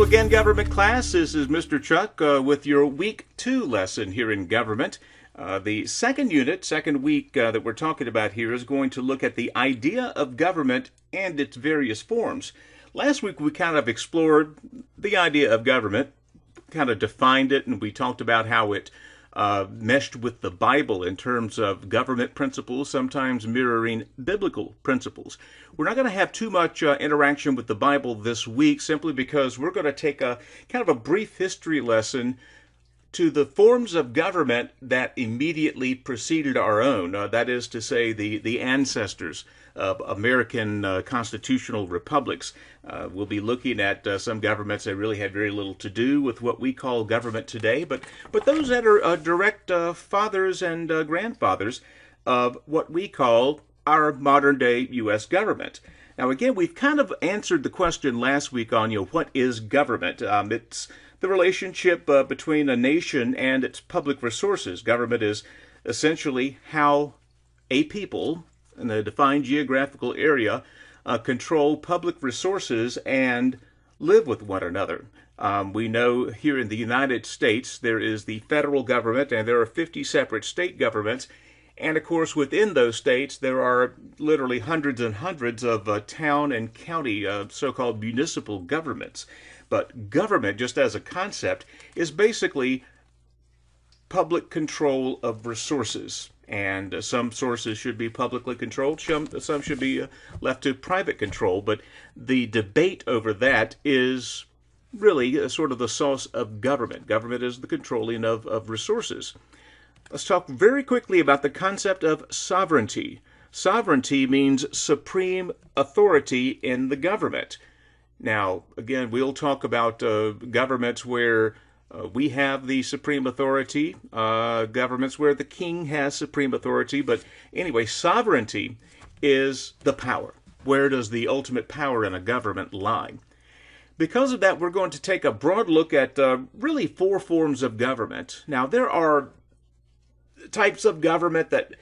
again, government class. This is Mr. Chuck with your week 2 lesson here in government. The second unit, second week that we're talking about here is going to look at the idea of government and its various forms. Last week we kind of explored the idea of government, kind of defined it, and we talked about how it meshed with the Bible in terms of government principles, sometimes mirroring biblical principles. We're not going to have too much interaction with the Bible this week, simply because we're going to take a kind of a brief history lesson to the forms of government that immediately preceded our own. That is to say, the ancestors of American constitutional republics. We'll be looking at some governments that really had very little to do with what we call government today, but those that are direct fathers and grandfathers of what we call our modern-day U.S. government. Now, again, we've kind of answered the question last week on, what is government? It's the relationship between a nation and its public resources. Government is essentially how a people in a defined geographical area control public resources and live with one another. We know here in the United States there is the federal government, and there are 50 separate state governments. And of course, within those states, there are literally hundreds and hundreds of town and county so-called municipal governments. But government, just as a concept, is basically public control of resources. And some sources should be publicly controlled, some should be left to private control. But the debate over that is really sort of the source of government. Government is the controlling of resources. Let's talk very quickly about the concept of sovereignty. Sovereignty means supreme authority in the government. Now, again, we'll talk about governments where we have the supreme authority, governments where the king has supreme authority. But anyway, sovereignty is the power. Where does the ultimate power in a government lie? Because of that, we're going to take a broad look at really 4 forms of government. Now, there are types of government that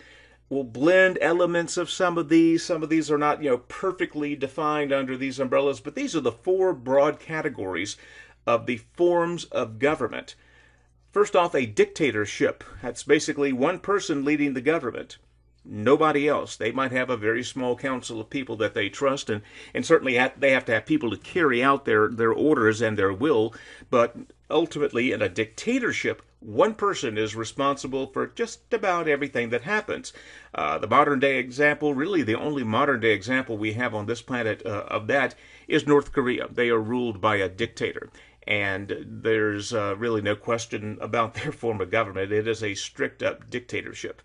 will blend elements of some of these. Some of these are not, perfectly defined under these umbrellas, but these are the 4 broad categories of the forms of government. First off, a dictatorship. That's basically one person leading the government. Nobody else. They might have a very small council of people that they trust, and certainly they have to have people to carry out their orders and their will, but ultimately in a dictatorship, one person is responsible for just about everything that happens. The modern-day example, really the only modern-day example we have on this planet of that, is North Korea. They are ruled by a dictator, and there's really no question about their form of government. It is a strict-up dictatorship.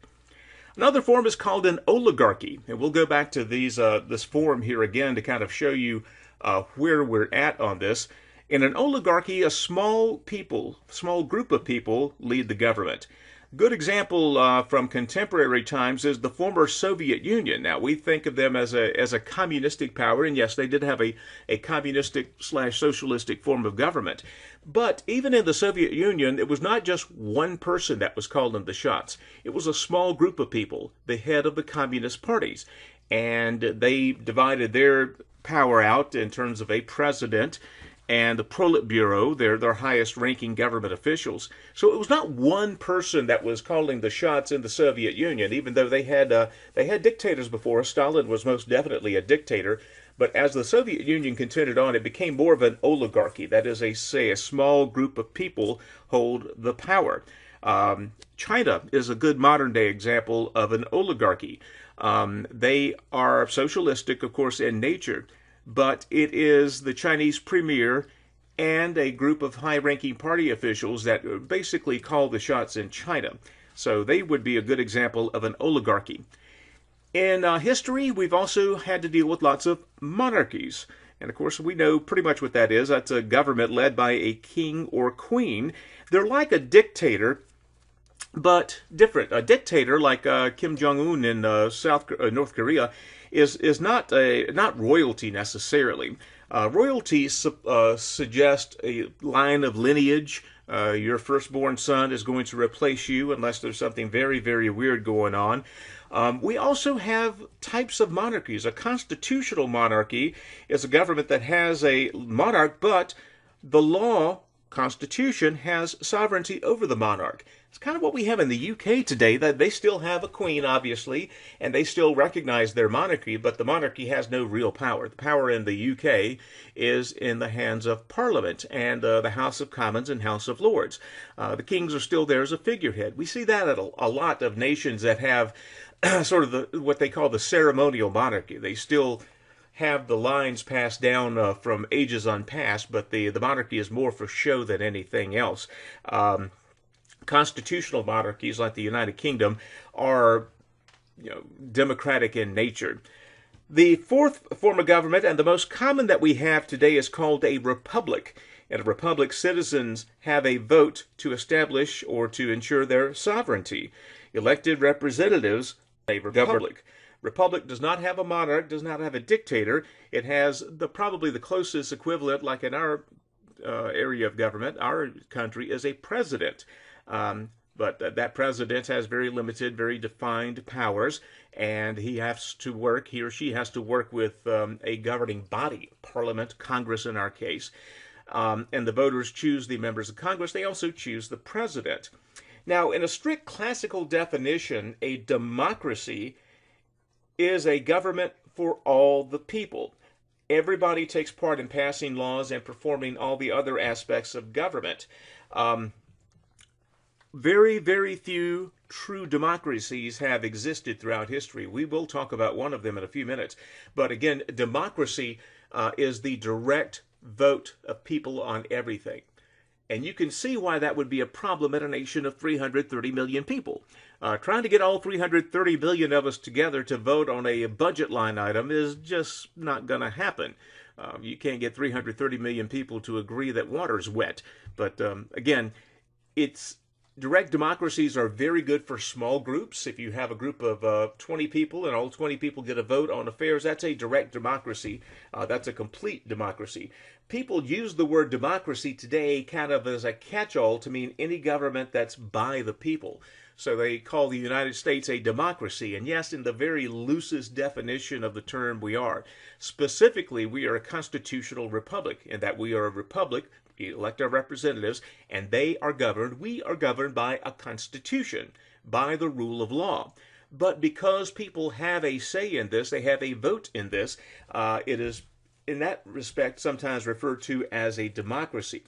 Another form is called an oligarchy, and we'll go back to this form here again to kind of show you where we're at on this. In an oligarchy, a small group of people lead the government. Good example from contemporary times is the former Soviet Union. Now, we think of them as a communistic power, and yes, they did have a communistic/socialistic form of government. But even in the Soviet Union, it was not just one person that was calling the shots. It was a small group of people, the head of the communist parties, and they divided their power out in terms of a president and the Politburo, their highest-ranking government officials. So it was not one person that was calling the shots in the Soviet Union, even though they had dictators before. Stalin was most definitely a dictator. But as the Soviet Union continued on, it became more of an oligarchy. That is, a small group of people hold the power. China is a good modern-day example of an oligarchy. They are socialistic, of course, in nature, but it is the Chinese premier and a group of high-ranking party officials that basically call the shots in China. So they would be a good example of an oligarchy. In history, we've also had to deal with lots of monarchies. And of course, we know pretty much what that is. That's a government led by a king or queen. They're like a dictator, but different. A dictator like Kim Jong-un in North Korea is not royalty necessarily. Royalty suggests a line of lineage. Your firstborn son is going to replace you unless there's something very, very weird going on. We also have types of monarchies. A constitutional monarchy is a government that has a monarch, but The law, Constitution, has sovereignty over the monarch. It's kind of what we have in the UK today, that they still have a queen, obviously, and they still recognize their monarchy, but the monarchy has no real power. The power in the UK is in the hands of Parliament and the House of Commons and House of Lords. The kings are still there as a figurehead. We see that at a lot of nations that have sort of what they call the ceremonial monarchy. They still have the lines passed down from ages on past, but the monarchy is more for show than anything else. Constitutional monarchies like the United Kingdom are, democratic in nature. The fourth form of government, and the most common that we have today, is called a republic. In a republic, citizens have a vote to establish or to ensure their sovereignty. Elected representatives, a republic. Republic does not have a monarch, does not have a dictator. It has probably the closest equivalent, like in our area of government, our country, is a president. But that president has very limited, very defined powers, and he or she has to work with a governing body, Parliament, Congress in our case. And the voters choose the members of Congress. They also choose the president. Now, in a strict classical definition, a democracy is a government for all the people. Everybody takes part in passing laws and performing all the other aspects of government. Very, very few true democracies have existed throughout history. We will talk about one of them in a few minutes. But again, democracy is the direct vote of people on everything. And you can see why that would be a problem in a nation of 330 million people. Trying to get all 330 million of us together to vote on a budget line item is just not going to happen. You can't get 330 million people to agree that water's wet. But again, direct democracies are very good for small groups. If you have a group of 20 people and all 20 people get a vote on affairs, that's a direct democracy. That's a complete democracy. People use the word democracy today kind of as a catch-all to mean any government that's by the people. So they call the United States a democracy. And yes, in the very loosest definition of the term, we are. Specifically, we are a constitutional republic, in that we are a republic. We elect our representatives, and we are governed by a constitution, by the rule of law. But because people have a say in this, they have a vote in this, it is, in that respect, sometimes referred to as a democracy.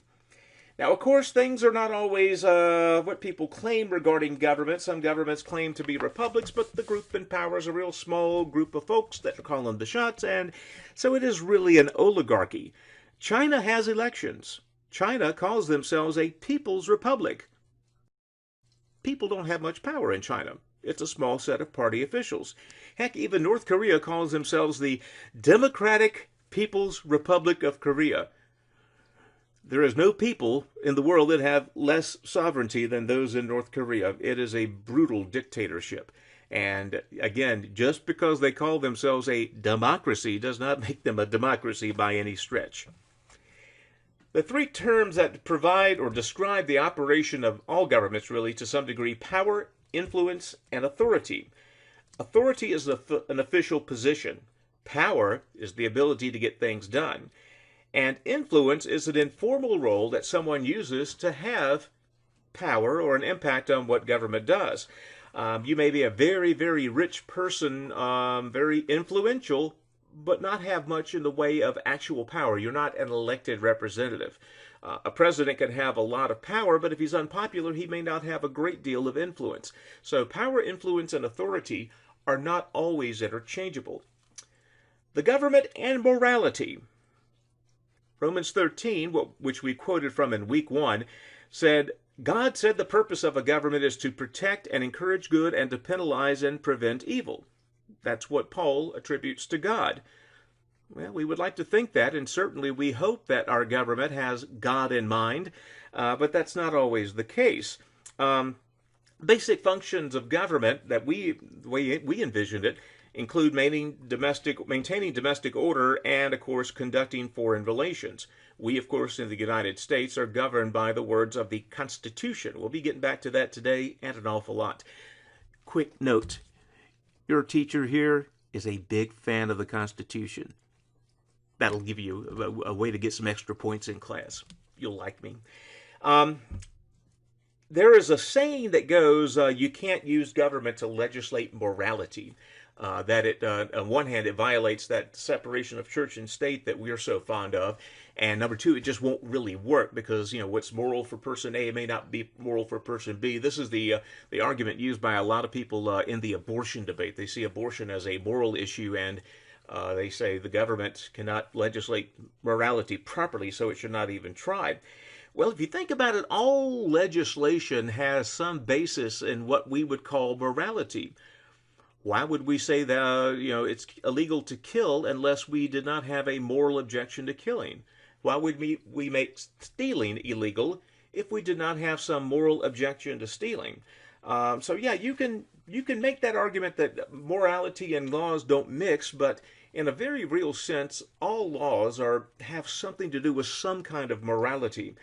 Now, of course, things are not always what people claim regarding government. Some governments claim to be republics, but the group in power is a real small group of folks that are calling the shots, and so it is really an oligarchy. China has elections. China calls themselves a people's republic. People don't have much power in China. It's a small set of party officials. Heck, even North Korea calls themselves the Democratic People's Republic of Korea. There is no people in the world that have less sovereignty than those in North Korea. It is a brutal dictatorship. And again, just because they call themselves a democracy does not make them a democracy by any stretch. The three terms that provide or describe the operation of all governments, really, to some degree: power, influence, and authority. Authority is an official position. Power is the ability to get things done. And influence is an informal role that someone uses to have power or an impact on what government does. You may be a very, very rich person, very influential, but not have much in the way of actual power. You're not an elected representative. A president can have a lot of power, but if he's unpopular, he may not have a great deal of influence. So power, influence, and authority are not always interchangeable. The government and morality. Romans 13, which we quoted from in week 1, said, God said the purpose of a government is to protect and encourage good and to penalize and prevent evil. That's what Paul attributes to God. Well, we would like to think that, and certainly we hope that our government has God in mind, but that's not always the case. Basic functions of government that we envisioned it include maintaining domestic order and, of course, conducting foreign relations. We, of course, in the United States are governed by the words of the Constitution. We'll be getting back to that today and an awful lot. Quick note. Your teacher here is a big fan of the Constitution. That'll give you a way to get some extra points in class. you'll like me. Um, there is a saying that goes, you can't use government to legislate morality. That it, on one hand, it violates that separation of church and state that we are so fond of, and number two, it just won't really work because what's moral for person A may not be moral for person B. This is the argument used by a lot of people in the abortion debate. They see abortion as a moral issue, and they say the government cannot legislate morality properly, so it should not even try. Well, if you think about it, all legislation has some basis in what we would call morality. Why would we say that it's illegal to kill unless we did not have a moral objection to killing? Why would we make stealing illegal if we did not have some moral objection to stealing? So yeah, you can make that argument that morality and laws don't mix, but in a very real sense, all laws have something to do with some kind of morality.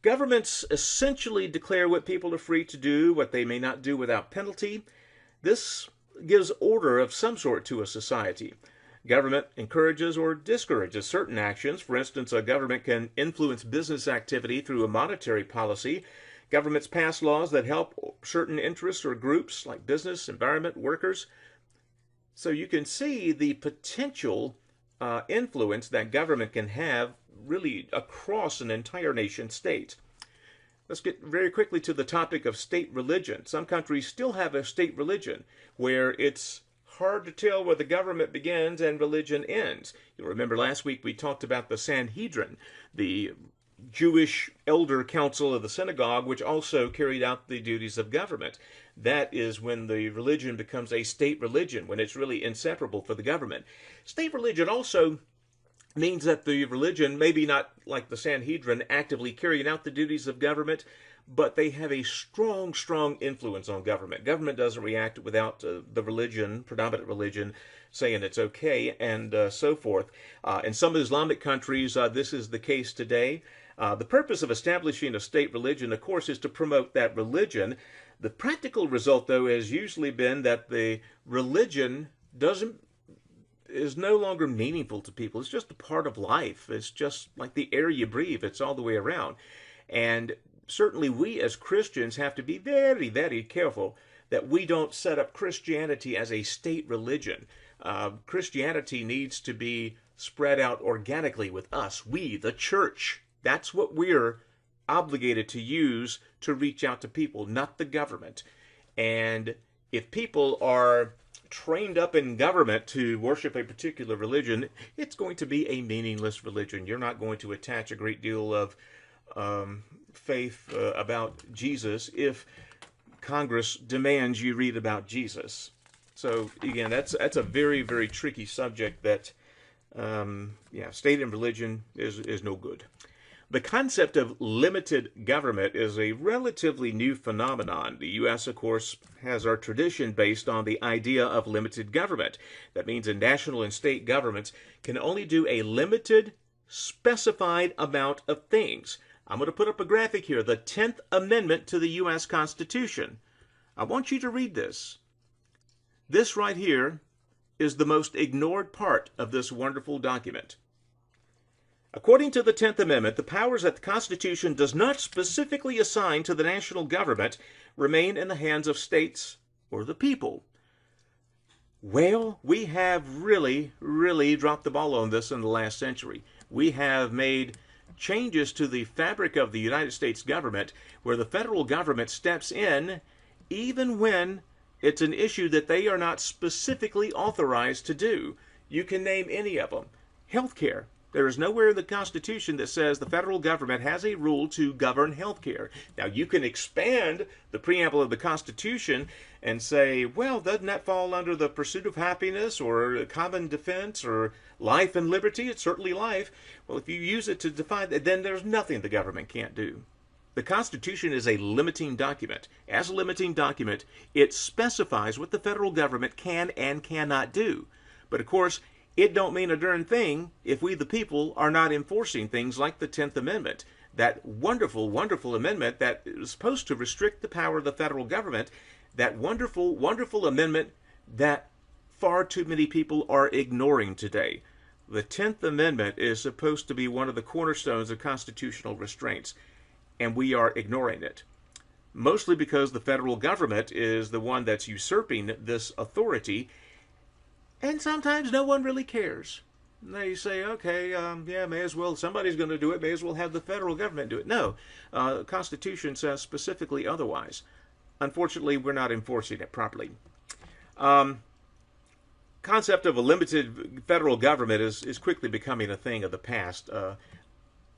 Governments essentially declare what people are free to do, what they may not do without penalty. This gives order of some sort to a society. Government encourages or discourages certain actions. For instance, a government can influence business activity through a monetary policy. Governments pass laws that help certain interests or groups like business, environment, workers. So you can see the potential influence that government can have really across an entire nation state. Let's get very quickly to the topic of state religion. Some countries still have a state religion where it's hard to tell where the government begins and religion ends. You'll remember last week we talked about the Sanhedrin, the Jewish elder council of the synagogue, which also carried out the duties of government. That is when the religion becomes a state religion, when it's really inseparable for the government. State religion also means that the religion, maybe not like the Sanhedrin actively carrying out the duties of government, but they have a strong, strong influence on government. Government doesn't react without the religion, predominant religion, saying it's okay, and so forth. In some Islamic countries, this is the case today. The purpose of establishing a state religion, of course, is to promote that religion. The practical result, though, has usually been that the religion is no longer meaningful to people. It's just a part of life. It's just like the air you breathe. It's all the way around. And certainly we as Christians have to be very, very careful that we don't set up Christianity as a state religion. Christianity needs to be spread out organically with us, we, the church. That's what we're obligated to use to reach out to people, not the government. And if people are trained up in government to worship a particular religion, it's going to be a meaningless religion. You're not going to attach a great deal of faith about Jesus if Congress demands you read about Jesus. So again, that's a very, very tricky subject that, state and religion is no good. The concept of limited government is a relatively new phenomenon. The U.S., of course, has our tradition based on the idea of limited government. That means that national and state governments can only do a limited, specified amount of things. I'm going to put up a graphic here, the 10th Amendment to the U.S. Constitution. I want you to read this. This right here is the most ignored part of this wonderful document. According to the 10th Amendment, the powers that the Constitution does not specifically assign to the national government remain in the hands of states or the people. Well, we have really, really dropped the ball on this in the last century. We have made changes to the fabric of the United States government where the federal government steps in even when it's an issue that they are not specifically authorized to do. You can name any of them. Healthcare. There is nowhere in the Constitution that says the federal government has a rule to govern healthcare. Now, you can expand the preamble of the Constitution and say, well, doesn't that fall under the pursuit of happiness or common defense or life and liberty? It's certainly life. Well, if you use it to define that, then there's nothing the government can't do. The Constitution is a limiting document. As a limiting document, it specifies what the federal government can and cannot do. But of course, it don't mean a darn thing if we the people are not enforcing things like the 10th Amendment. That wonderful, wonderful amendment that is supposed to restrict the power of the federal government. That wonderful, wonderful amendment that far too many people are ignoring today. The 10th Amendment is supposed to be one of the cornerstones of constitutional restraints, and we are ignoring it. Mostly because the federal government is the one that's usurping this authority, and sometimes no one really cares. They say, okay, yeah, may as well, somebody's going to do it, may as well have the federal government do it. No, the Constitution says specifically otherwise. Unfortunately, we're not enforcing it properly. Concept of a limited federal government is quickly becoming a thing of the past.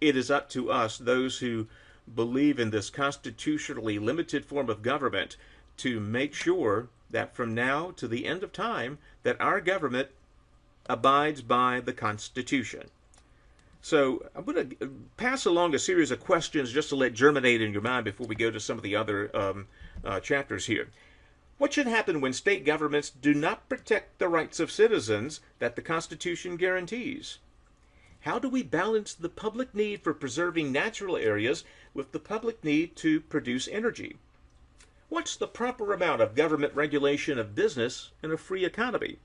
It is up to us, those who believe in this constitutionally limited form of government, to make sure that from now to the end of time that our government abides by the Constitution. So I'm going to pass along a series of questions just to let germinate in your mind before we go to some of the other chapters here. What should happen when state governments do not protect the rights of citizens that the Constitution guarantees? How do we balance the public need for preserving natural areas with the public need to produce energy? What's the proper amount of government regulation of business in a free economy?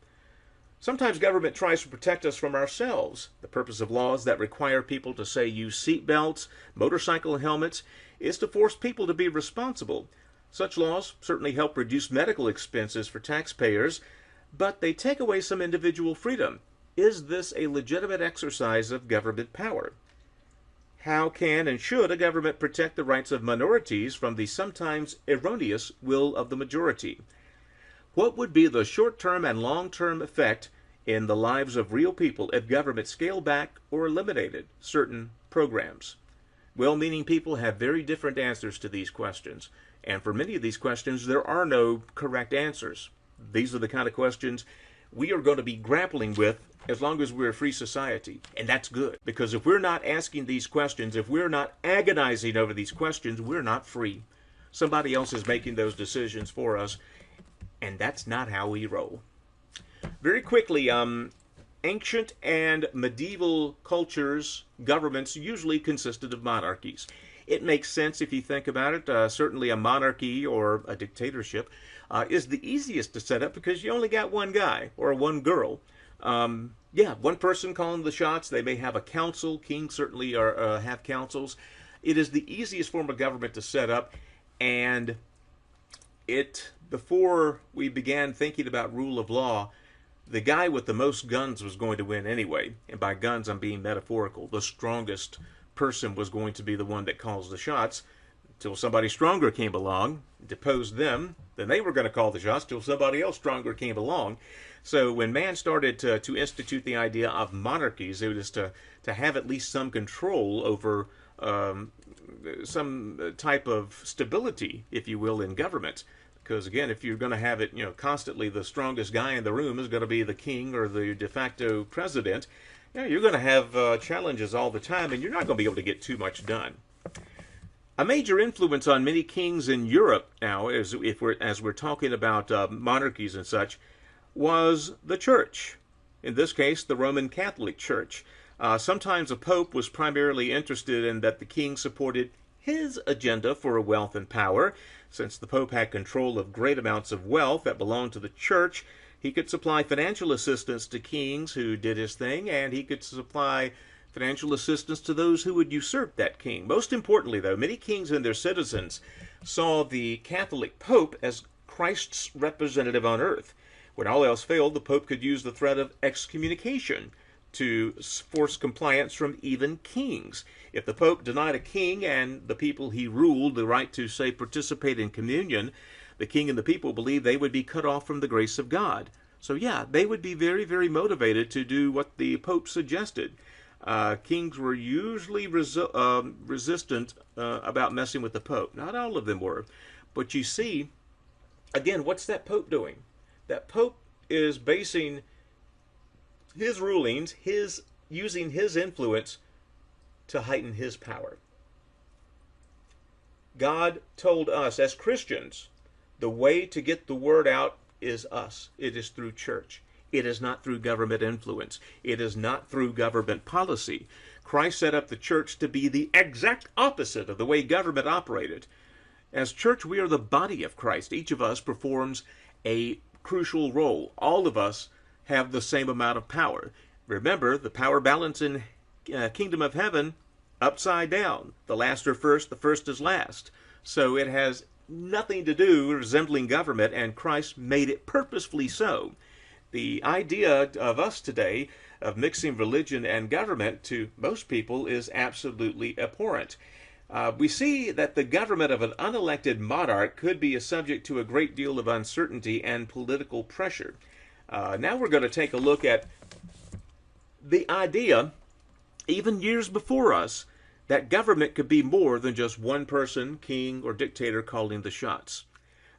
Sometimes government tries to protect us from ourselves. The purpose of laws that require people to, say, use seat belts, motorcycle helmets, is to force people to be responsible. Such laws certainly help reduce medical expenses for taxpayers, but they take away some individual freedom. Is this a legitimate exercise of government power? How can and should a government protect the rights of minorities from the sometimes erroneous will of the majority? What would be the short-term and long-term effect in the lives of real people if government scaled back or eliminated certain programs? Well-meaning people have very different answers to these questions, and for many of these questions there are no correct answers. These are the kind of questions we are going to be grappling with as long as we're a free society, and that's good, because if we're not asking these questions, if we're not agonizing over these questions, we're not free. Somebody else is making those decisions for us, and that's not how we roll. Very quickly, ancient and medieval cultures, governments usually consisted of monarchies. It makes sense if you think about it. Certainly a monarchy or a dictatorship is the easiest to set up because you only got one guy or one girl. One person calling the shots. They may have a council. Kings certainly have councils. It is the easiest form of government to set up, and before we began thinking about rule of law, the guy with the most guns was going to win anyway. And by guns, I'm being metaphorical. The strongest person was going to be the one that calls the shots until somebody stronger came along, deposed them. Then they were going to call the shots till somebody else stronger came along. So when man started to institute the idea of monarchies, it was to have at least some control over some type of stability, if you will, in government. Because again, if you're going to have it, constantly the strongest guy in the room is going to be the king or the de facto president, you're going to have challenges all the time, and you're not going to be able to get too much done. A major influence on many kings in Europe now, as we're talking about monarchies and such, was the church. In this case, the Roman Catholic Church. Sometimes a pope was primarily interested in that the king supported his agenda for wealth and power. Since the pope had control of great amounts of wealth that belonged to the church, he could supply financial assistance to kings who did his thing, and he could supply financial assistance to those who would usurp that king. Most importantly, though, many kings and their citizens saw the Catholic Pope as Christ's representative on earth. When all else failed, the Pope could use the threat of excommunication to force compliance from even kings. If the Pope denied a king and the people he ruled the right to, say, participate in communion, the king and the people believed they would be cut off from the grace of God. So yeah, they would be very, very motivated to do what the Pope suggested. Kings were usually resistant about messing with the Pope. Not all of them were. But you see, again, what's that Pope doing? That Pope is basing his rulings, using his influence to heighten his power. God told us as Christians, the way to get the word out is us. It is through church. It is not through government influence. It is not through government policy. Christ set up the church to be the exact opposite of the way government operated. As church, we are the body of Christ. Each of us performs a crucial role. All of us have the same amount of power. Remember, the power balance in kingdom of heaven, upside down. The last are first, the first is last. So it has nothing to do resembling government, and Christ made it purposefully so. The idea of us today of mixing religion and government to most people is absolutely abhorrent. We see that the government of an unelected monarch could be subject to a great deal of uncertainty and political pressure. Now we're going to take a look at the idea, even years before us, that government could be more than just one person, king or dictator, calling the shots.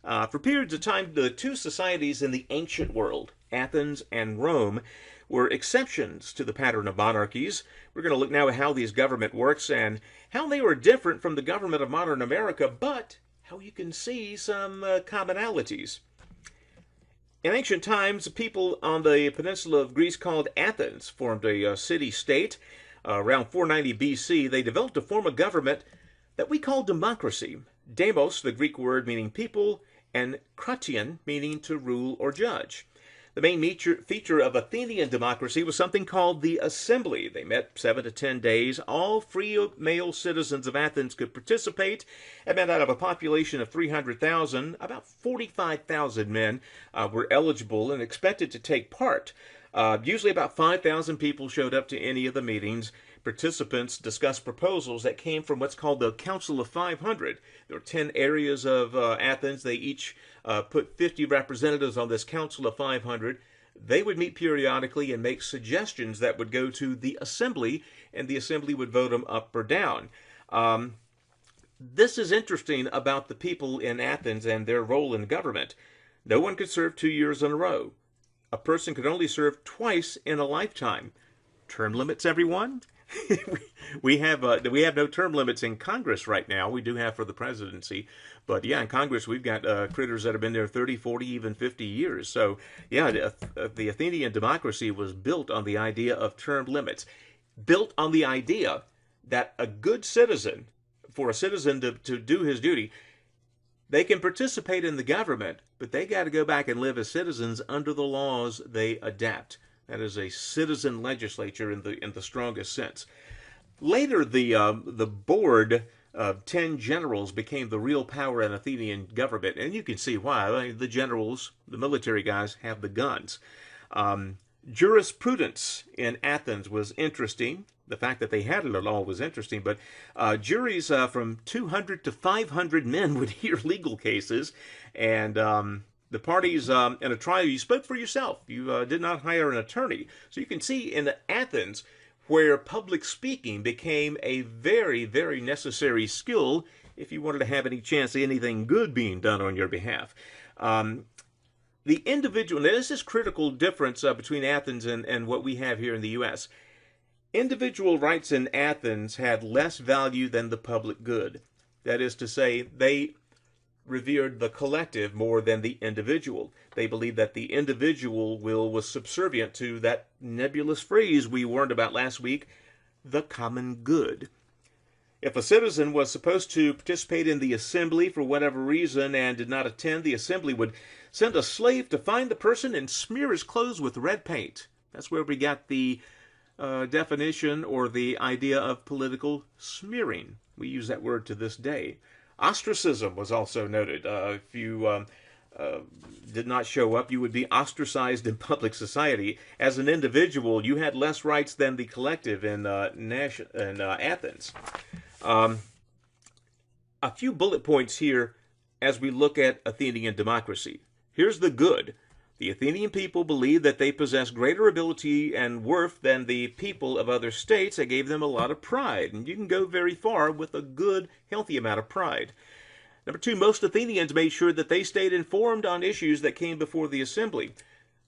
For periods of time, the two societies in the ancient world, Athens and Rome, were exceptions to the pattern of monarchies. We're going to look now at how these government works and how they were different from the government of modern America, but how you can see some commonalities. In ancient times, people on the peninsula of Greece called Athens formed a city-state. Around 490 BC, they developed a form of government that we call democracy. Demos, the Greek word meaning people, and kratein, meaning to rule or judge. The main feature of Athenian democracy was something called the assembly. They met 7 to 10 days. All free male citizens of Athens could participate. It meant out of a population of 300,000, about 45,000 men were eligible and expected to take part. Usually about 5,000 people showed up to any of the meetings. Participants discussed proposals that came from what's called the Council of 500. There were 10 areas of Athens. They each put 50 representatives on this Council of 500. They would meet periodically and make suggestions that would go to the assembly, and the assembly would vote them up or down. This is interesting about the people in Athens and their role in government. No one could serve 2 years in a row. A person could only serve twice in a lifetime. Term limits, everyone? we have no term limits in Congress right now. We do have for the presidency. But yeah, in Congress, we've got critters that have been there 30, 40, even 50 years. So yeah, the Athenian democracy was built on the idea of term limits, built on the idea that a good citizen, for a citizen to do his duty, they can participate in the government, but they got to go back and live as citizens under the laws they adapt. That is a citizen legislature in the strongest sense. Later, the board of 10 generals became the real power in Athenian government, and you can see why. I mean, the generals, the military guys, have the guns. Jurisprudence in Athens was interesting. The fact that they had it at all was interesting, but juries from 200 to 500 men would hear legal cases, and the parties in a trial, you spoke for yourself. You did not hire an attorney. So you can see in Athens where public speaking became a very, very necessary skill if you wanted to have any chance of anything good being done on your behalf. The individual, now this is critical difference between Athens and what we have here in the U.S. Individual rights in Athens had less value than the public good. That is to say, they revered the collective more than the individual. They believed that the individual will was subservient to that nebulous phrase we warned about last week, the common good. If a citizen was supposed to participate in the assembly for whatever reason and did not attend, the assembly would send a slave to find the person and smear his clothes with red paint. That's where we got the definition or the idea of political smearing. We use that word to this day. Ostracism was also noted. If you did not show up, you would be ostracized in public society. As an individual, you had less rights than the collective in Athens. A few bullet points here as we look at Athenian democracy. Here's the good. The Athenian people believed that they possessed greater ability and worth than the people of other states. That gave them a lot of pride, and you can go very far with a good, healthy amount of pride. Number two, most Athenians made sure that they stayed informed on issues that came before the assembly.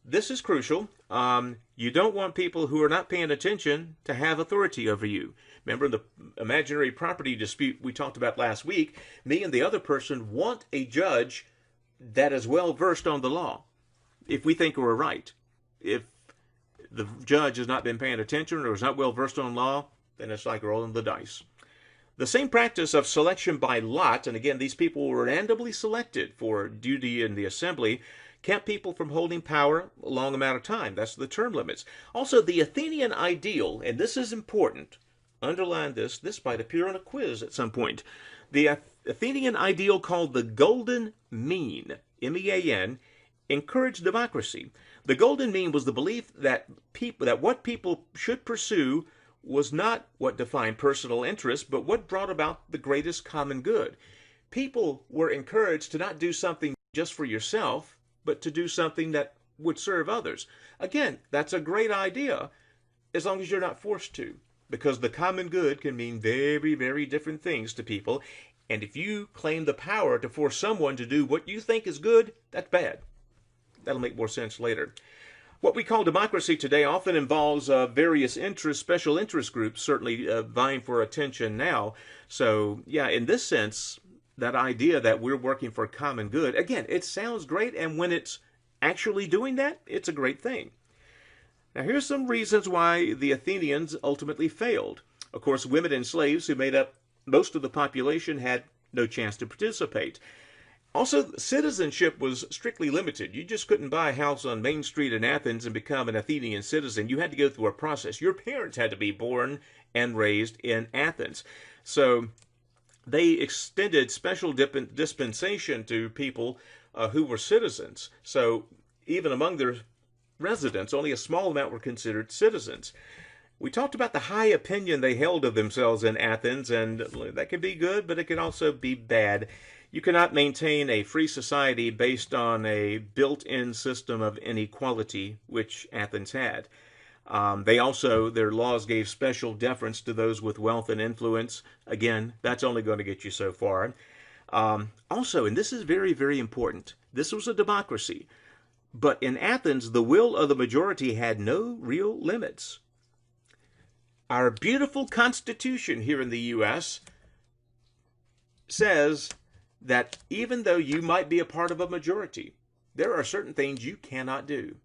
This is crucial. You don't want people who are not paying attention to have authority over you. Remember the imaginary property dispute we talked about last week? Me and the other person want a judge that is well versed on the law. If we think we're right. If the judge has not been paying attention or is not well versed on law, then it's like rolling the dice. The same practice of selection by lot, and again, these people were randomly selected for duty in the assembly, kept people from holding power a long amount of time. That's the term limits. Also, the Athenian ideal, and this is important, underline this, this might appear on a quiz at some point. The Athenian ideal, called the golden mean, M-E-A-N, encouraged democracy. The golden mean was the belief that what people should pursue was not what defined personal interest, but what brought about the greatest common good. People were encouraged to not do something just for yourself, but to do something that would serve others. Again, that's a great idea as long as you're not forced to, because the common good can mean very, very different things to people. And if you claim the power to force someone to do what you think is good, that's bad. That'll make more sense later. What we call democracy today often involves various special interest groups, certainly vying for attention now. So, yeah, in this sense, that idea that we're working for common good, again, it sounds great, and when it's actually doing that, it's a great thing. Now, here's some reasons why the Athenians ultimately failed. Of course, women and slaves, who made up most of the population, had no chance to participate. Also, citizenship was strictly limited. You just couldn't buy a house on Main Street in Athens and become an Athenian citizen. You had to go through a process. Your parents had to be born and raised in Athens. So they extended special dispensation to people who were citizens. So even among their residents, only a small amount were considered citizens. We talked about the high opinion they held of themselves in Athens, and that can be good, but it can also be bad. You cannot maintain a free society based on a built-in system of inequality, which Athens had. Their laws gave special deference to those with wealth and influence. Again, that's only going to get you so far. Also, and this is very, very important, this was a democracy. But in Athens, the will of the majority had no real limits. Our beautiful Constitution here in the U.S. says that even though you might be a part of a majority, there are certain things you cannot do.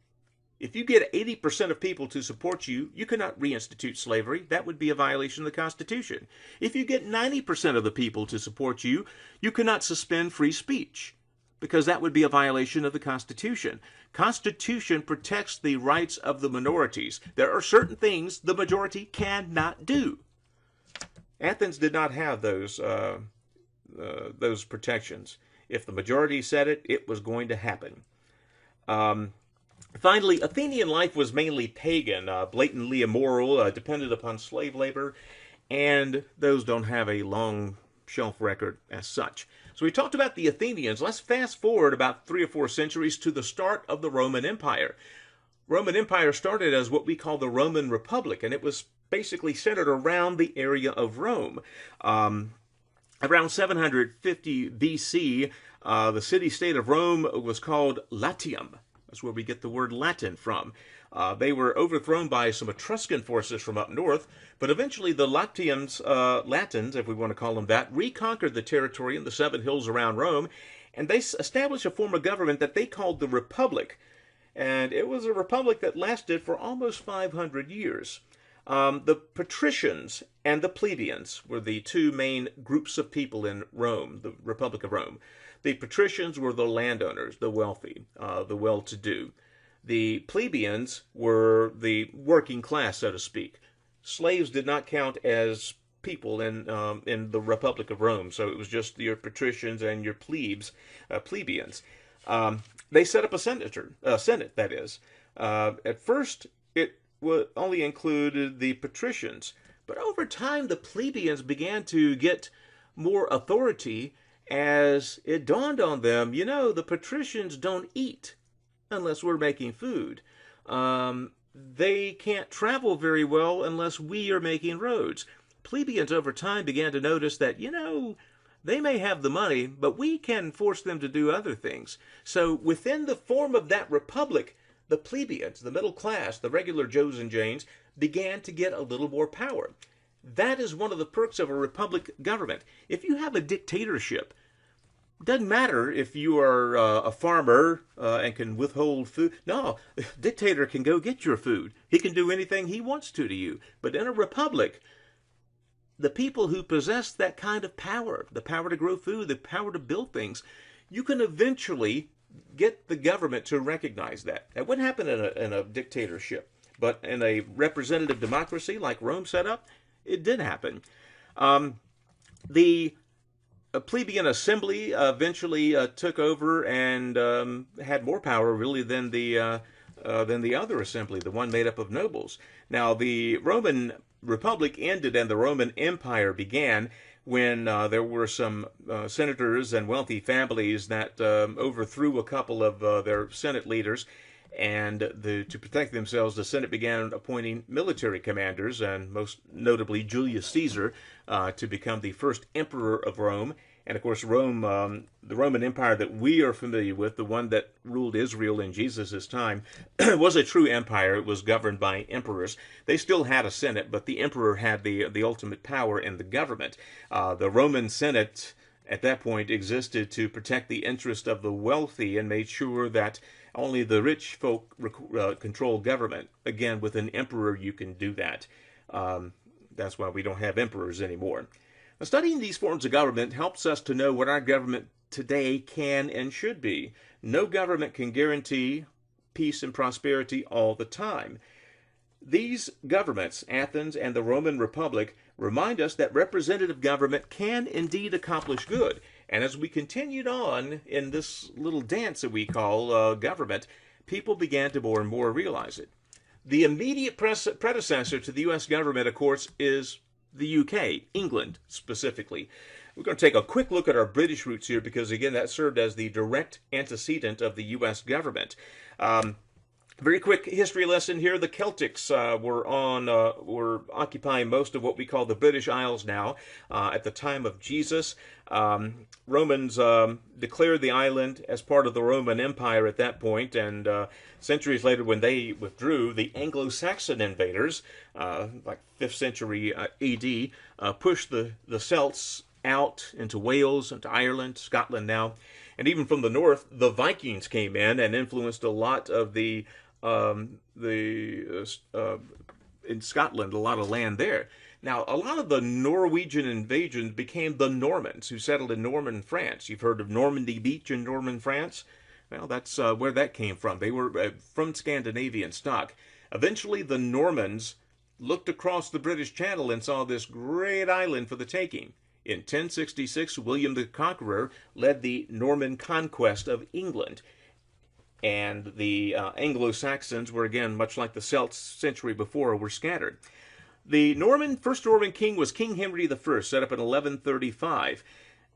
If you get 80% of people to support you, you cannot reinstitute slavery. That would be a violation of the Constitution. If you get 90% of the people to support you, you cannot suspend free speech, because that would be a violation of the Constitution. Constitution protects the rights of the minorities. There are certain things the majority cannot do. Athens did not have those protections. If the majority said it, it was going to happen. Finally, Athenian life was mainly pagan, blatantly immoral, dependent upon slave labor, and those don't have a long shelf record as such. So we talked about the Athenians. Let's fast forward about 3 or 4 centuries to the start of the Roman Empire. Roman Empire started as what we call the Roman Republic, and it was basically centered around the area of Rome. Around 750 BC, the city-state of Rome was called Latium. That's where we get the word Latin from. They were overthrown by some Etruscan forces from up north, but eventually the Latins, if we want to call them that, reconquered the territory in the 7 hills around Rome, and they established a form of government that they called the Republic. And it was a republic that lasted for almost 500 years. The patricians and the plebeians were the 2 main groups of people in Rome, the Republic of Rome. The patricians were the landowners, the wealthy, the well-to-do. The plebeians were the working class, so to speak. Slaves did not count as people in the Republic of Rome, so it was just your patricians and your plebeians. They set up a senate, that is. At first, it only included the patricians, but over time, the plebeians began to get more authority as it dawned on them, the patricians don't eat unless we're making food. They can't travel very well unless we are making roads. Plebeians over time began to notice that, they may have the money, but we can force them to do other things. So within the form of that republic, the plebeians, the middle class, the regular Joes and Janes, began to get a little more power. That is one of the perks of a republic government. If you have a dictatorship, it doesn't matter if you are a farmer and can withhold food. No, the dictator can go get your food. He can do anything he wants to you. But in a republic, the people who possess that kind of power, the power to grow food, the power to build things, you can eventually get the government to recognize that. That wouldn't happen in a dictatorship, but in a representative democracy like Rome set up, it did happen. The plebeian assembly eventually took over and had more power, really, than the other assembly, the one made up of nobles. Now, the Roman Republic ended and the Roman Empire began when there were some senators and wealthy families that overthrew a couple of their Senate leaders. And to protect themselves, the Senate began appointing military commanders, and most notably Julius Caesar, to become the first emperor of Rome. And of course, Rome, the Roman Empire that we are familiar with, the one that ruled Israel in Jesus' time, was a true empire. It was governed by emperors. They still had a Senate, but the emperor had the ultimate power in the government. The Roman Senate at that point existed to protect the interest of the wealthy and made sure that only the rich folk control government. Again, with an emperor, you can do that. That's why we don't have emperors anymore. Now, studying these forms of government helps us to know what our government today can and should be. No government can guarantee peace and prosperity all the time. These governments, Athens and the Roman Republic, remind us that representative government can indeed accomplish good. And as we continued on in this little dance that we call government, people began to more and more realize it. The immediate predecessor to the U.S. government, of course, is the UK, England specifically. We're going to take a quick look at our British roots here because, again, that served as the direct antecedent of the U.S. government. Very quick history lesson here. The Celtics were occupying most of what we call the British Isles now. At the time of Jesus, Romans declared the island as part of the Roman Empire at that point, and centuries later, when they withdrew, the Anglo-Saxon invaders, like 5th century A.D., pushed the Celts out into Wales, into Ireland, Scotland now, and even from the north, the Vikings came in and influenced a lot of in Scotland, a lot of land there. Now, a lot of the Norwegian invasions became the Normans, who settled in Norman France. You've heard of Normandy Beach in Norman France? Well, that's where that came from. They were from Scandinavian stock. Eventually, the Normans looked across the British Channel and saw this great island for the taking. In 1066, William the Conqueror led the Norman conquest of England. And the Anglo-Saxons were, again, much like the Celts century before, were scattered. The first Norman king was King Henry I, set up in 1135.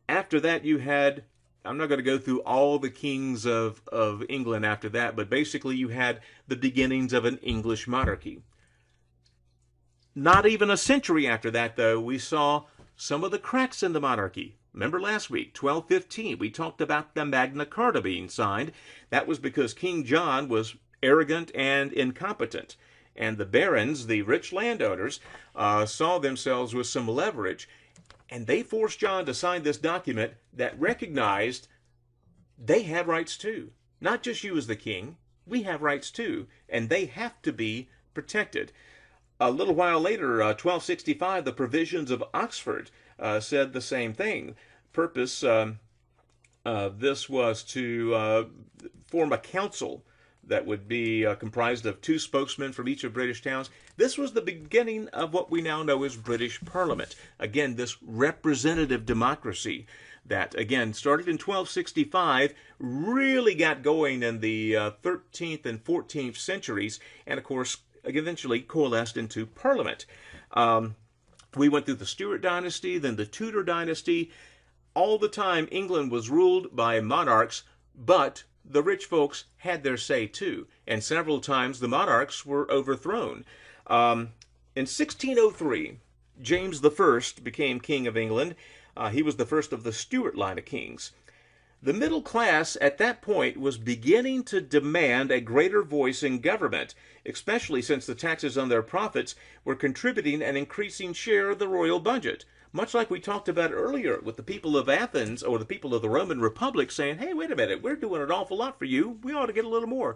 After that, you had, I'm not going to go through all the kings of England after that, but basically you had the beginnings of an English monarchy. Not even a century after that, though, we saw some of the cracks in the monarchy. Remember last week, 1215, we talked about the Magna Carta being signed. That was because King John was arrogant and incompetent. And the barons, the rich landowners, saw themselves with some leverage. And they forced John to sign this document that recognized they had rights too. Not just you as the king, we have rights too. And they have to be protected. A little while later, 1265, the provisions of Oxford said the same thing. Purpose, this was to form a council that would be comprised of 2 spokesmen from each of British towns. This was the beginning of what we now know as British Parliament. Again, this representative democracy that, again, started in 1265, really got going in the 13th and 14th centuries, and of course, eventually coalesced into Parliament. We went through the Stuart dynasty, then the Tudor dynasty. All the time, England was ruled by monarchs, but the rich folks had their say too. And several times the monarchs were overthrown. In 1603, James I became King of England. He was the first of the Stuart line of kings. The middle class at that point was beginning to demand a greater voice in government, especially since the taxes on their profits were contributing an increasing share of the royal budget. Much like we talked about earlier with the people of Athens or the people of the Roman Republic saying, hey, wait a minute, we're doing an awful lot for you. We ought to get a little more.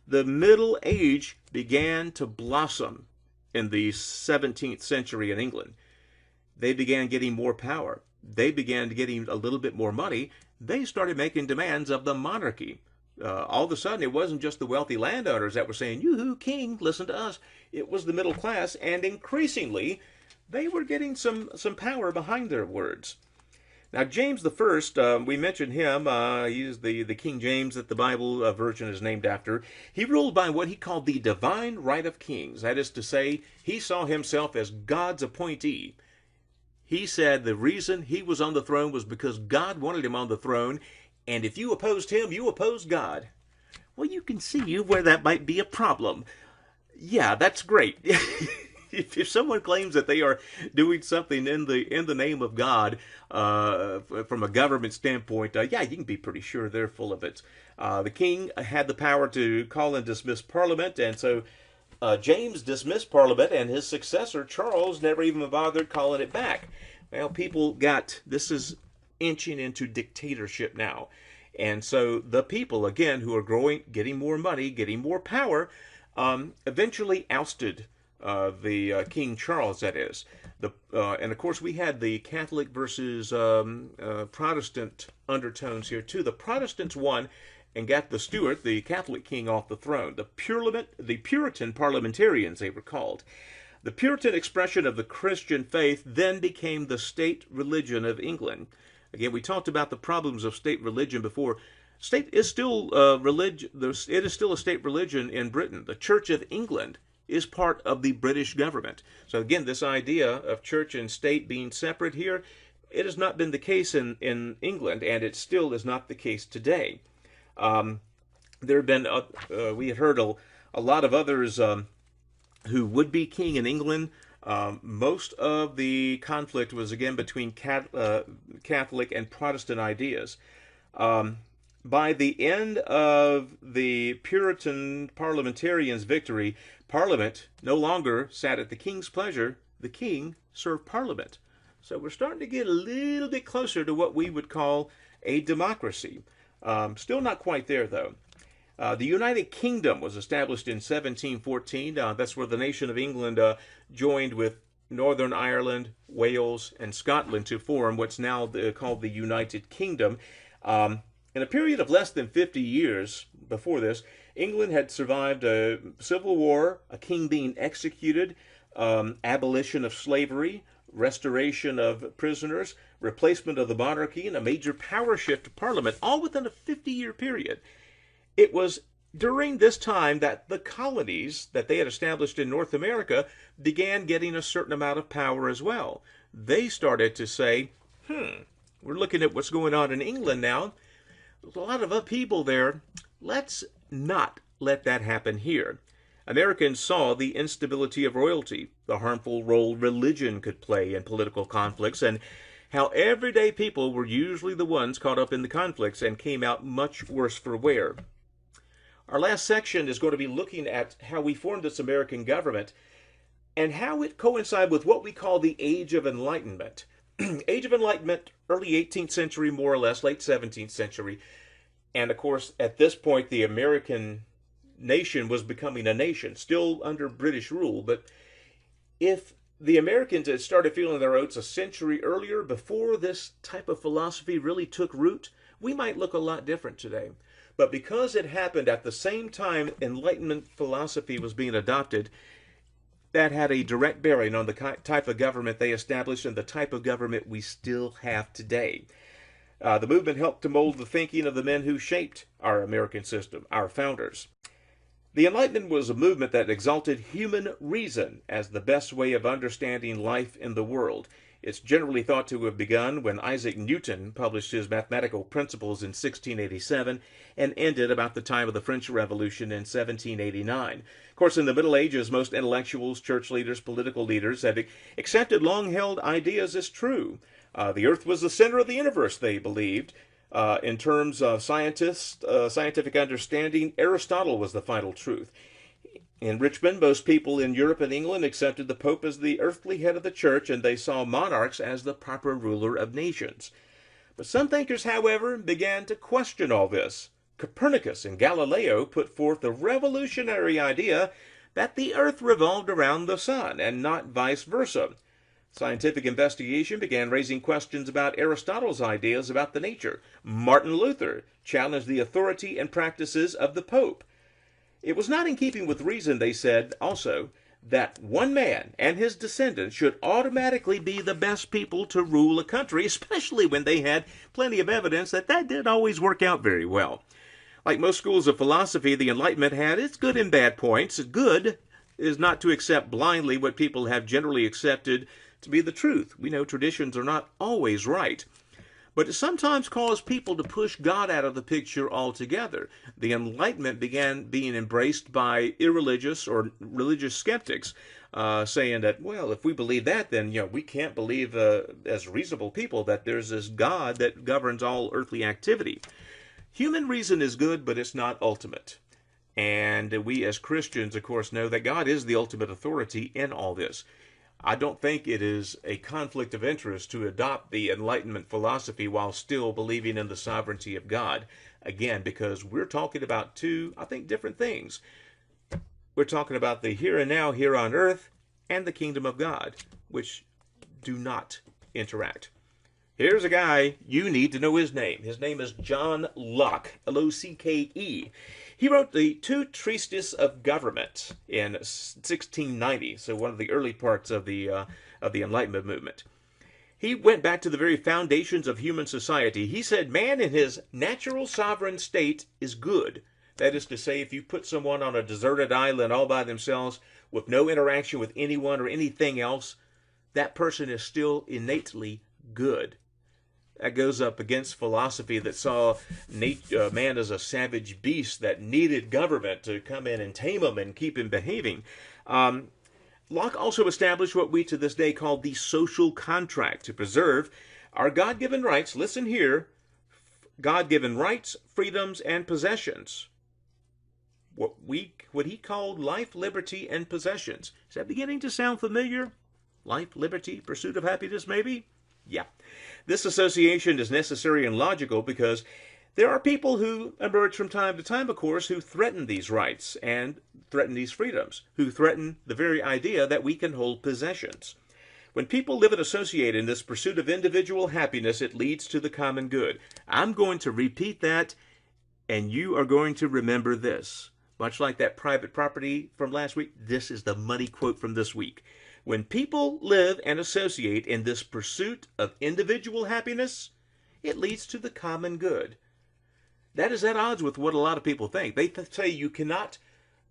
The Middle Age began to blossom in the 17th century in England. They began getting more power. They began getting a little bit more money. They started making demands of the monarchy. all of a sudden, it wasn't just the wealthy landowners that were saying, "Yoo-hoo, king, listen to us." It was the middle class, and increasingly, they were getting some power behind their words. Now, James the First, we mentioned him. He's the King James that the Bible version is named after. He ruled by what he called the divine right of kings. That is to say, he saw himself as God's appointee. He said the reason he was on the throne was because God wanted him on the throne, and if you opposed him, you opposed God. Well, you can see where that might be a problem. Yeah, that's great. If someone claims that they are doing something in the name of God, from a government standpoint, yeah, you can be pretty sure they're full of it. The king had the power to call and dismiss Parliament, and so James dismissed Parliament, and his successor Charles never even bothered calling it back. Well, this is inching into dictatorship now, and so the people, again, who are growing, getting more money, getting more power, eventually ousted the King Charles, that is. And of course, we had the Catholic versus Protestant undertones here too. The Protestants won and got the Stuart, the Catholic king, off the throne. The Puritan parliamentarians, they were called. The Puritan expression of the Christian faith then became the state religion of England. Again, we talked about the problems of state religion before. State is still religion. It is still a state religion in Britain. The Church of England is part of the British government. So again, this idea of church and state being separate here, it has not been the case in England, and it still is not the case today. There have been, we had heard a lot of others who would be king in England. Most of the conflict was, again, between Catholic and Protestant ideas. By the end of the Puritan parliamentarians' victory, Parliament no longer sat at the king's pleasure. The king served Parliament. So we're starting to get a little bit closer to what we would call a democracy. Still not quite there, though. The United Kingdom was established in 1714. That's where the nation of England joined with Northern Ireland, Wales, and Scotland to form what's now called the United Kingdom. In a period of less than 50 years before this, England had survived a civil war, a king being executed, abolition of slavery, restoration of prisoners, replacement of the monarchy, and a major power shift to Parliament, all within a 50-year period. It was during this time that the colonies that they had established in North America began getting a certain amount of power as well. They started to say, we're looking at what's going on in England now. There's a lot of upheaval there. Let's not let that happen here. Americans saw the instability of royalty, the harmful role religion could play in political conflicts, and how everyday people were usually the ones caught up in the conflicts and came out much worse for wear. Our last section is going to be looking at how we formed this American government and how it coincided with what we call the Age of Enlightenment. Age of Enlightenment, early 18th century, more or less, late 17th century. And of course, at this point, the American nation was becoming a nation, still under British rule. But if the Americans had started feeling their oats a century earlier, before this type of philosophy really took root, we might look a lot different today. But because it happened at the same time Enlightenment philosophy was being adopted, that had a direct bearing on the type of government they established and the type of government we still have today. The movement helped to mold the thinking of the men who shaped our American system, our founders. The Enlightenment was a movement that exalted human reason as the best way of understanding life in the world. It's generally thought to have begun when Isaac Newton published his mathematical principles in 1687 and ended about the time of the French Revolution in 1789. Of course, in the Middle Ages, most intellectuals, church leaders, political leaders had accepted long-held ideas as true. The earth was the center of the universe, they believed. In terms of scientific understanding, Aristotle was the final truth. In Richmond, most people in Europe and England accepted the Pope as the earthly head of the church, and they saw monarchs as the proper ruler of nations. But some thinkers, however, began to question all this. Copernicus and Galileo put forth the revolutionary idea that the earth revolved around the sun, and not vice versa. Scientific investigation began raising questions about Aristotle's ideas about the nature. Martin Luther challenged the authority and practices of the Pope. It was not in keeping with reason, they said also, that one man and his descendants should automatically be the best people to rule a country, especially when they had plenty of evidence that that didn't always work out very well. Like most schools of philosophy, the Enlightenment had its good and bad points. Good is not to accept blindly what people have generally accepted to be the truth. We know traditions are not always right. But it sometimes caused people to push God out of the picture altogether. The Enlightenment began being embraced by irreligious or religious skeptics, saying that, well, if we believe that, then we can't believe as reasonable people that there's this God that governs all earthly activity. Human reason is good, but it's not ultimate. And we as Christians, of course, know that God is the ultimate authority in all this. I don't think it is a conflict of interest to adopt the Enlightenment philosophy while still believing in the sovereignty of God. Again, because we're talking about two, I think, different things. We're talking about the here and now, here on earth, and the kingdom of God, which do not interact. Here's a guy, you need to know his name. His name is John Locke, L-O-C-K-E. He wrote the Two Treatises of Government in 1690, so one of the early parts of the Enlightenment movement. He went back to the very foundations of human society. He said man in his natural sovereign state is good. That is to say, if you put someone on a deserted island all by themselves with no interaction with anyone or anything else, that person is still innately good. That goes up against philosophy that saw man as a savage beast that needed government to come in and tame him and keep him behaving. Locke also established what we to this day call the social contract to preserve our God-given rights. Listen here, God-given rights, freedoms, and possessions. What he called life, liberty, and possessions. Is that beginning to sound familiar? Life, liberty, pursuit of happiness, maybe? Yeah. This association is necessary and logical because there are people who emerge from time to time, of course, who threaten these rights and threaten these freedoms, who threaten the very idea that we can hold possessions. When people live and associate in this pursuit of individual happiness, it leads to the common good. I'm going to repeat that, and you are going to remember this. Much like that private property from last week, this is the money quote from this week. When people live and associate in this pursuit of individual happiness, it leads to the common good. That is at odds with what a lot of people think. They say you cannot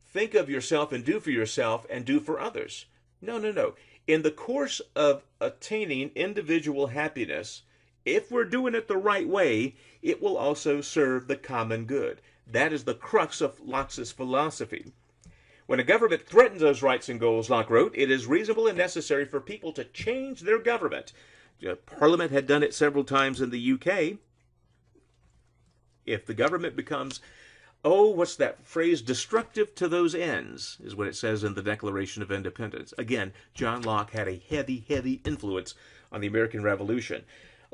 think of yourself and do for yourself and do for others. No, no, no. In the course of attaining individual happiness, if we're doing it the right way, it will also serve the common good. That is the crux of Locke's philosophy. When a government threatens those rights and goals, Locke wrote, it is reasonable and necessary for people to change their government. Parliament had done it several times in the UK. If the government becomes, what's that phrase, destructive to those ends, is what it says in the Declaration of Independence. Again, John Locke had a heavy, heavy influence on the American Revolution.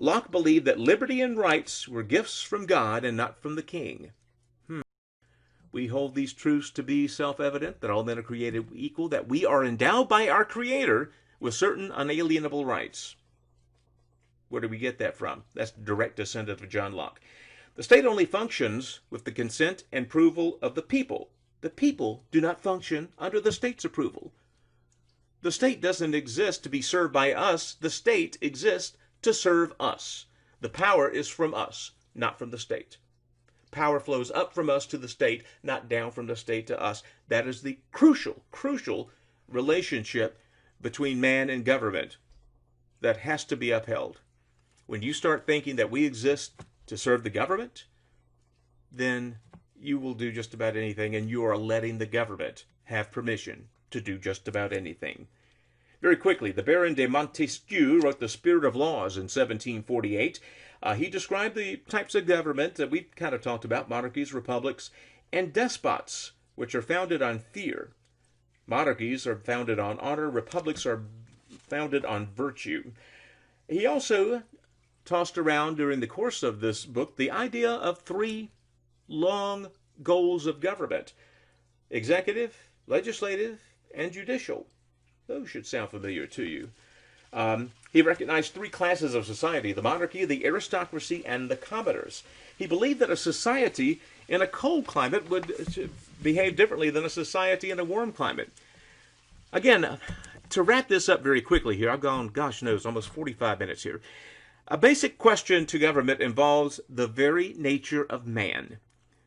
Locke believed that liberty and rights were gifts from God and not from the king. We hold these truths to be self-evident, that all men are created equal, that we are endowed by our Creator with certain unalienable rights. Where do we get that from? That's direct descendant of John Locke. The state only functions with the consent and approval of the people. The people do not function under the state's approval. The state doesn't exist to be served by us. The state exists to serve us. The power is from us, not from the state. Power flows up from us to the state, not down from the state to us. That is the crucial relationship between man and government that has to be upheld. When you start thinking that we exist to serve the government, then you will do just about anything, and you are letting the government have permission to do just about anything. Very quickly, the Baron de Montesquieu wrote The Spirit of Laws in 1748. He described the types of government that we've kind of talked about, monarchies, republics, and despots, which are founded on fear. Monarchies are founded on honor, republics are founded on virtue. He also tossed around during the course of this book the idea of three long goals of government: executive, legislative, and judicial. Those should sound familiar to you. He recognized three classes of society: the monarchy, the aristocracy, and the commoners. He believed that a society in a cold climate would behave differently than a society in a warm climate. Again, to wrap this up very quickly here, I've gone, gosh knows, almost 45 minutes here. A basic question to government involves the very nature of man.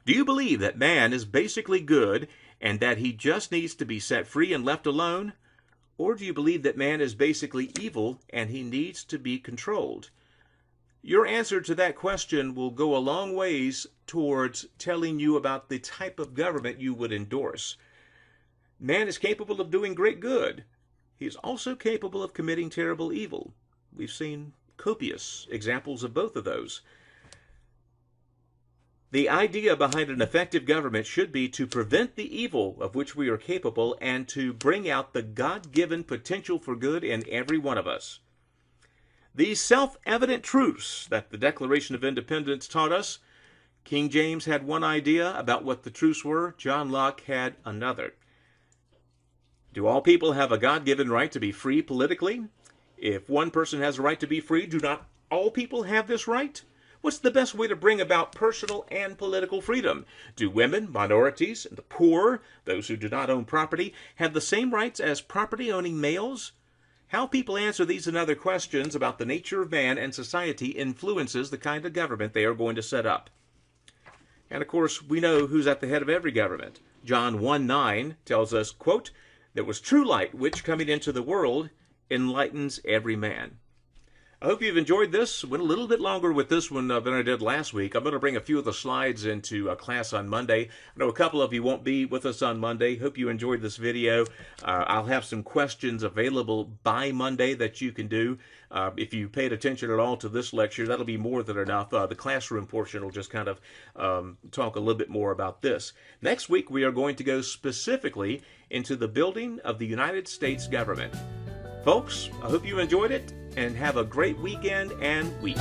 Do you believe that man is basically good and that he just needs to be set free and left alone? Or do you believe that man is basically evil and he needs to be controlled? Your answer to that question will go a long ways towards telling you about the type of government you would endorse. Man is capable of doing great good. He is also capable of committing terrible evil. We've seen copious examples of both of those. The idea behind an effective government should be to prevent the evil of which we are capable and to bring out the God-given potential for good in every one of us. These self-evident truths that the Declaration of Independence taught us, King James had one idea about what the truths were, John Locke had another. Do all people have a God-given right to be free politically? If one person has a right to be free, do not all people have this right? What's the best way to bring about personal and political freedom? Do women, minorities, and the poor, those who do not own property, have the same rights as property-owning males? How people answer these and other questions about the nature of man and society influences the kind of government they are going to set up. And of course, we know who's at the head of every government. John 1:9 tells us, quote, "There was true light which coming into the world enlightens every man." I hope you've enjoyed this. Went a little bit longer with this one than I did last week. I'm going to bring a few of the slides into class on Monday. I know a couple of you won't be with us on Monday. Hope you enjoyed this video. I'll have some questions available by Monday that you can do. If you paid attention at all to this lecture, that'll be more than enough. The classroom portion will just kind of talk a little bit more about this. Next week, we are going to go specifically into the building of the United States government. Folks, I hope you enjoyed it, and have a great weekend and week.